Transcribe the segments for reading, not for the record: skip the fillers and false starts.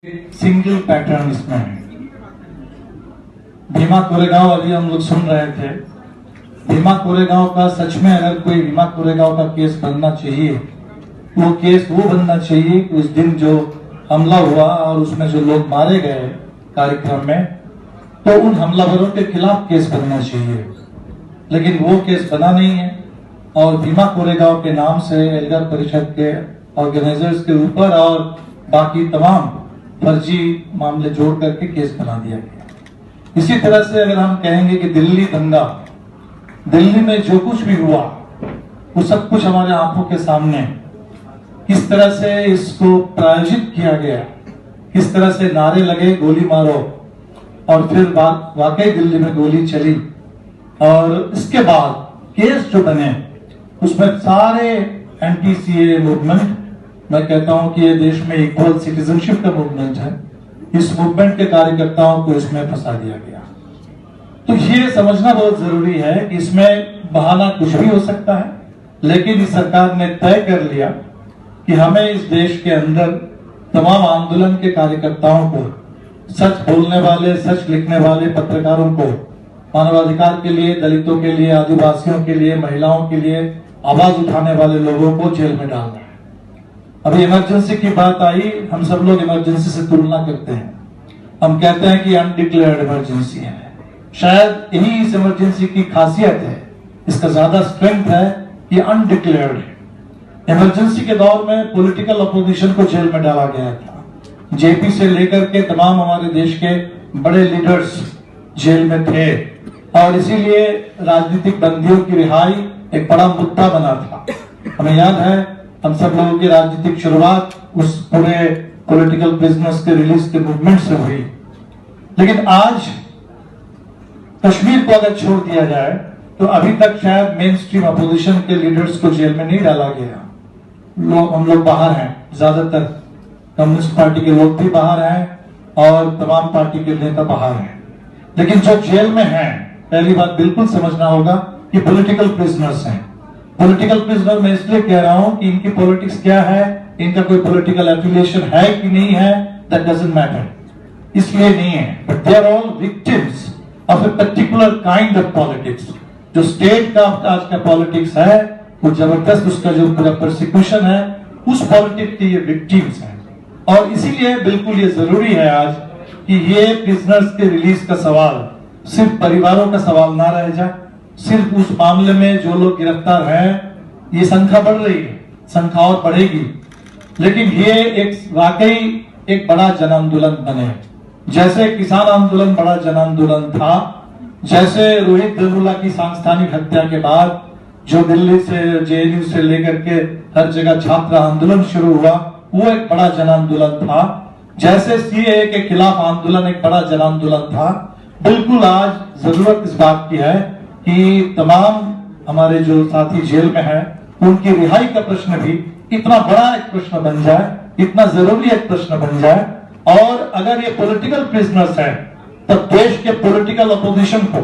Single pattern इसमें है। भीमा कोरेगांव अभी हम लोग सुन रहे थे। भीमा कोरेगांव का सच में अगर कोई भीमा कोरेगांव का केस बनना चाहिए, वो केस वो बनना चाहिए कि उस दिन जो हमला हुआ और उसमें जो लोग मारे गए कार्यक्रम में, तो उन हमलावरों के खिलाफ केस बनना चाहिए। लेकिन वो केस बना नहीं है और भीमा कोरेगांव के नाम से एल्गार परिषद के ऑर्गेनाइजर्स के ऊपर और बाकी तमाम फर्जी मामले जोड़ करके केस बना दिया गया। इसी तरह से अगर हम कहेंगे कि दिल्ली दंगा, दिल्ली में जो कुछ भी हुआ वो सब कुछ हमारे आंखों के सामने, किस तरह से इसको प्रायोजित किया गया, किस तरह से नारे लगे गोली मारो और फिर वाकई दिल्ली में गोली चली और इसके बाद केस जो बने उसमें सारे एंटी सीए मूवमेंट, मैं कहता हूं कि ये देश में इक्वल सिटीजनशिप का मूवमेंट है, इस मूवमेंट के कार्यकर्ताओं को इसमें फंसा दिया गया। तो ये समझना बहुत जरूरी है कि इसमें बहाना कुछ भी हो सकता है, लेकिन इस सरकार ने तय कर लिया कि हमें इस देश के अंदर तमाम आंदोलन के कार्यकर्ताओं को, सच बोलने वाले, सच लिखने वाले पत्रकारों को, मानवाधिकार के लिए, दलितों के लिए, आदिवासियों के लिए, महिलाओं के लिए आवाज उठाने वाले लोगों को जेल में डालना है। अभी इमरजेंसी की बात आई, हम सब लोग इमरजेंसी से तुलना करते हैं, हम कहते हैं कि अनडिक्लेयर्ड इमरजेंसी है। शायद यही इस इमरजेंसी की खासियत है, इसका ज्यादा स्ट्रेंथ है कि अनडिक्लेयर्ड है। इमरजेंसी के दौर में पॉलिटिकल अपोजिशन को जेल में डाला गया था। जेपी से लेकर के तमाम हमारे देश के बड़े लीडर्स जेल में थे और इसीलिए राजनीतिक बंदियों की रिहाई एक बड़ा मुद्दा बना था। हमें याद है हम सब लोगों की राजनीतिक शुरुआत उस पूरे पॉलिटिकल प्रिजनर्स के रिलीज के मूवमेंट से हुई। लेकिन आज कश्मीर को अगर छोड़ दिया जाए तो अभी तक शायद मेन स्ट्रीम अपोजिशन के लीडर्स को जेल में नहीं डाला गया। हम लोग बाहर हैं, ज्यादातर कम्युनिस्ट पार्टी के लोग भी बाहर हैं और तमाम पार्टी के नेता बाहर हैं। लेकिन जो जेल में हैं, पहली बात बिल्कुल समझना होगा कि पॉलिटिकल प्रिजनर्स हैं। पॉलिटिकल प्रिजनर मैं इसलिए कह रहा हूं कि इनकी पॉलिटिक्स क्या है, इनका कोई पॉलिटिकल एफिलिएशन है कि नहीं है, दैट डजंट मैटर, इसलिए नहीं है। But they are all victims of a particular kind of politics. जो स्टेट का आज का पॉलिटिक्स है वो जबरदस्त, उसका जो पूरा प्रोसिक्यूशन है, उस पॉलिटिक्स के ये विक्टिम्स हैं। और इसीलिए बिल्कुल ये जरूरी है आज कि ये प्रिजनर्स के रिलीज का सवाल सिर्फ परिवारों का सवाल ना रह जाए। सिर्फ उस मामले में जो लोग गिरफ्तार हैं, ये संख्या बढ़ रही है, संख्या और बढ़ेगी, लेकिन ये एक वाकई एक बड़ा जन आंदोलन बने। जैसे किसान आंदोलन बड़ा जन आंदोलन था, जैसे रोहित वेमुला की सांस्थानिक हत्या के बाद जो दिल्ली से, जेएनयू से लेकर के हर जगह छात्र आंदोलन शुरू हुआ, वो एक बड़ा जन आंदोलन था। जैसे सीएए के खिलाफ आंदोलन एक बड़ा जन आंदोलन था। बिल्कुल आज जरूरत इस बात की है कि तमाम हमारे जो साथी जेल में हैं, उनकी रिहाई का प्रश्न भी इतना बड़ा एक प्रश्न बन जाए, इतना जरूरी एक प्रश्न बन जाए। और अगर ये पॉलिटिकल प्रिजनर्स हैं, तब देश के पॉलिटिकल अपोजिशन को,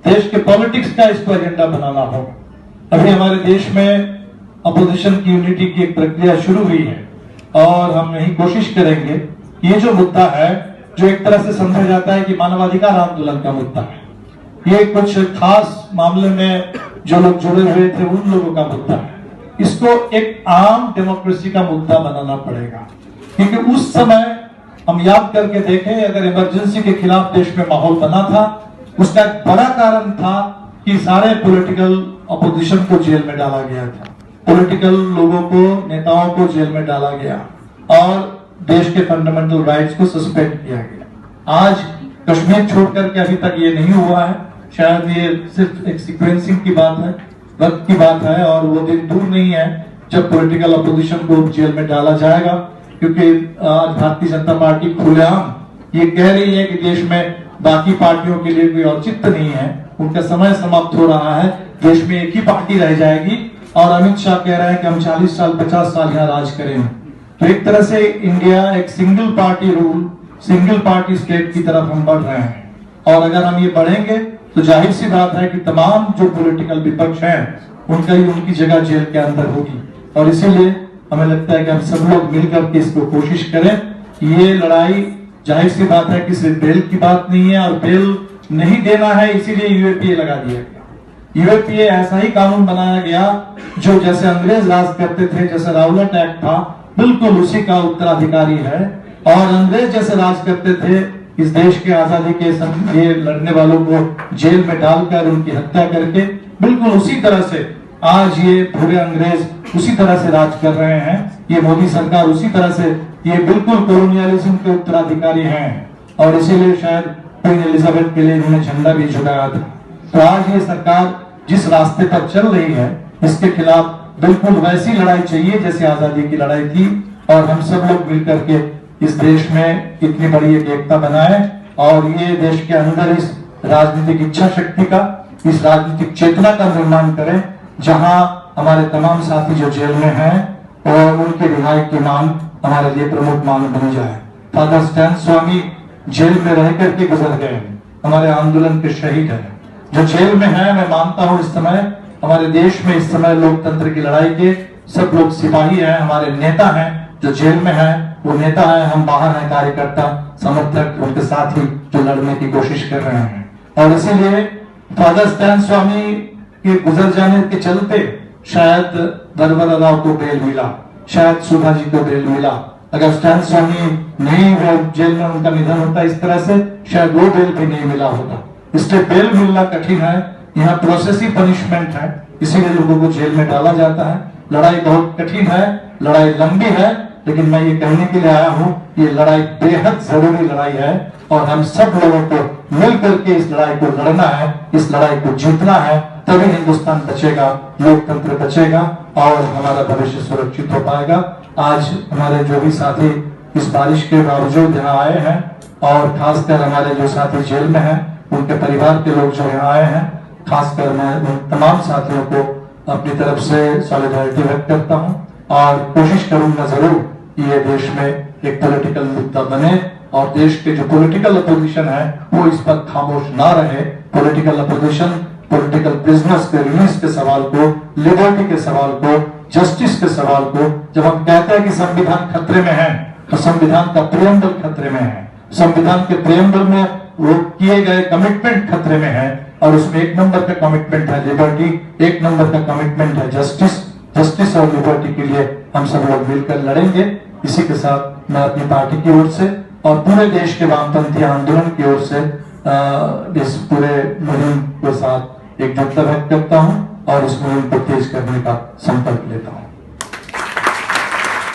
देश के पॉलिटिक्स का इसको एजेंडा बनाना होगा। अभी हमारे देश में अपोजिशन की यूनिटी की एक प्रक्रिया शुरू हुई है और हम यही कोशिश करेंगे कि ये जो मुद्दा है, जो एक तरह से समझा जाता है कि मानवाधिकार आंदोलन का मुद्दा है, ये कुछ खास मामले में जो लोग जुड़े हुए थे उन लोगों का मुद्दा है, इसको एक आम डेमोक्रेसी का मुद्दा बनाना पड़ेगा। क्योंकि उस समय हम याद करके देखें, अगर इमरजेंसी के खिलाफ देश में माहौल बना था, उसका एक बड़ा कारण था कि सारे पॉलिटिकल अपोजिशन को जेल में डाला गया था, पॉलिटिकल लोगों को, नेताओं को जेल में डाला गया और देश के फंडामेंटल राइट्स को सस्पेंड किया गया। आज कश्मीर छोड़ करके अभी तक ये नहीं हुआ है। शायद ये सिर्फ एक सीक्वेंसिंग की बात है, वक्त की बात है और वो दिन दूर नहीं है जब पॉलिटिकल अपोजिशन को जेल में डाला जाएगा। क्योंकि आज भारतीय जनता पार्टी खुलेआम ये कह रही है कि देश में बाकी पार्टियों के लिए कोई औचित्य नहीं है, उनका समय समाप्त हो रहा है, देश में एक ही पार्टी रह जाएगी। और अमित शाह कह रहे हैं कि हम 40 साल 50 साल यहाँ राज करेंगे। तो एक तरह से इंडिया एक single party rule, single party state की तरफ हम बढ़ रहे हैं। और अगर हम ये बढ़ेंगे तो जाहिर सी बात है कि तमाम जो पॉलिटिकल विपक्ष हैं, उनकी जगह जेल के अंदर होगी। और इसीलिए हमें लगता है कि हम सब लोग मिलकर के इसको कोशिश करें ये लड़ाई जाहिर सी बात है कि सिर्फ बेल की बात नहीं है, और बेल नहीं देना है इसीलिए यूएपीए लगा दिया गया। यूएपीए ऐसा ही कानून बनाया गया जो जैसे अंग्रेज राज करते थे, जैसे राउलेट एक्ट था, बिल्कुल उसी का उत्तराधिकारी है। और अंग्रेज जैसे राज करते थे, इस देश के आजादी के ये लड़ने वालों को जेल में डालकर उनकी हत्या करके, बिल्कुल उसी तरह से आज ये पूरे अंग्रेज उसी तरह से राज कर रहे हैं। ये मोदी सरकार उसी तरह से, ये बिल्कुल कॉलोनियलिज्म के उत्तराधिकारी हैं, और इसीलिए शायद क्वीन एलिजाबेथ के लिए इन्होंने झंडा भी झुकाया था। तो आज ये सरकार जिस रास्ते पर चल रही है, इसके खिलाफ बिल्कुल वैसी लड़ाई चाहिए जैसे आजादी की लड़ाई थी, और हम सब लोग मिलकर के इस देश में इतनी बड़ी एक एकता बनाए, और ये देश के अंदर इस राजनीतिक इच्छा शक्ति का, इस राजनीतिक चेतना का निर्माण करें, जहां हमारे तमाम साथी जो जेल में हैं और उनके रिहाई की मांग हमारे लिए प्रमुख मांग बन जाए। फादर स्टैन स्वामी जेल में रह करके गुजर गए, हमारे आंदोलन के शहीद हैं, जो जेल में है। मैं मानता हूं इस समय हमारे देश में इस समय लोकतंत्र की लड़ाई के सब लोग सिपाही हैं, हमारे नेता हैं जो जेल में हैं, वो नेता हैं, हम बाहर हैं कार्यकर्ता समर्थक, उनके साथ ही जो लड़ने की कोशिश कर रहे हैं। और इसीलिए फादर स्टैन स्वामी के गुजर जाने के चलते शायद वरवरा राव को बेल मिला, शायद सुधा जी को बेल मिला। अगर स्टैन स्वामी नहीं वो जेल में उनका निधन होता इस तरह से, शायद वो बेल भी नहीं मिला होता। इसलिए बेल मिलना कठिन है, यहाँ प्रोसेस ही पनिशमेंट है, इसीलिए लोगों को जेल में डाला जाता है। लड़ाई बहुत कठिन है, लड़ाई लंबी है, लेकिन मैं ये कहने के लिए आया हूँ, ये लड़ाई बेहद जरूरी लड़ाई है, और हम सब लोगों को मिलकर के इस लड़ाई को लड़ना है, इस लड़ाई को जीतना है, तभी हिंदुस्तान बचेगा, लोकतंत्र बचेगा और हमारा भविष्य सुरक्षित हो पाएगा। आज हमारे जो भी साथी इस बारिश के बावजूद यहाँ आए हैं, और खासकर हमारे जो साथी जेल में हैं, उनके परिवार के लोग जो यहाँ आए हैं, खासकर मैं उन तमाम साथियों को अपनी तरफ से सॉलिडारिटी व्यक्त करता हूँ, और कोशिश करूंगा जरूर कि ये देश में एक पॉलिटिकल मुद्दा बने, और देश के जो पॉलिटिकल अपोजिशन है वो इस पर खामोश ना रहे। पॉलिटिकल अपोजिशन पॉलिटिकल बिजनेस के रिलीज के सवाल को, लिबर्टी के सवाल को, जस्टिस के सवाल को, जब हम कहते हैं कि संविधान खतरे में है, तो संविधान का प्रियम्बल खतरे में है, संविधान के प्रियम्बल में वो किए गए कमिटमेंट खतरे में है, और उसमें एक नंबर का कमिटमेंट है लिबर्टी, एक नंबर का कमिटमेंट है जस्टिस। जस्टिस और लिबर्टी के लिए हम सब लोग मिलकर लड़ेंगे। इसी के साथ मैं अपनी पार्टी की ओर से और पूरे देश के वामपंथी आंदोलन की ओर से इस पूरे मुहिम के साथ एकजुटता व्यक्त करता हूं, और इस मुहिम को तेज करने का संकल्प लेता हूं।